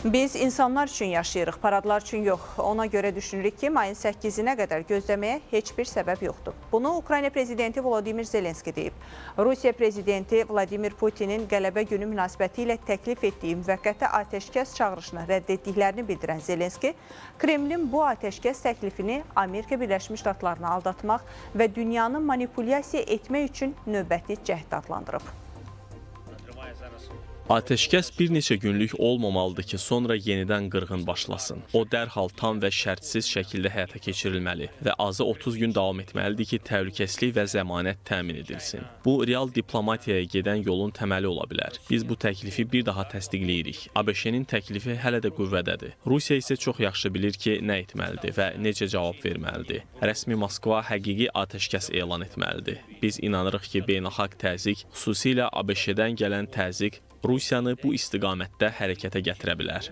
Biz insanlar üçün yaşayırıq, paradlar üçün yox. Ona görə düşünürük ki, mayın 8-nə qədər gözləməyə heç bir səbəb yoxdur. Bunu Ukrayna prezidenti Volodimir Zelenski deyib. Rusiya prezidenti Vladimir Putinin qələbə günü münasibəti ilə təklif etdiyi müvəqqəti atəşkəs çağırışını rədd etdiklərini bildirən Zelenski, Kremlin bu atəşkəs təklifini Amerika Birləşmiş Ştatlarını aldatmaq və dünyanı manipulyasiya etmək üçün növbəti cəhd adlandırıb. Atəşkəs bir neçə günlük olmamalıdır ki, sonra yenidən qırğın başlasın. O dərhal tam və şərtsiz şəkildə həyata keçirilməli və azı 30 gün davam etməlidir ki, təhlükəsizlik və zəmanət təmin edilsin. Bu, real diplomatiyaya gedən yolun təməli ola bilər. Biz bu təklifi bir daha təsdiqləyirik. ABŞ-nin təklifi hələ də qüvvədədir. Rusiya isə çox yaxşı bilir ki, nə etməlidir və necə cavab verməlidir. Rəsmi Moskva həqiqi atəşkəs elan etməlidir. Biz inanırıq ki, beynəlxalq təzyiq, xüsusilə ABŞ-dən gələn təzyiq Rusiyanı bu istiqamətdə hərəkətə gətirə bilər.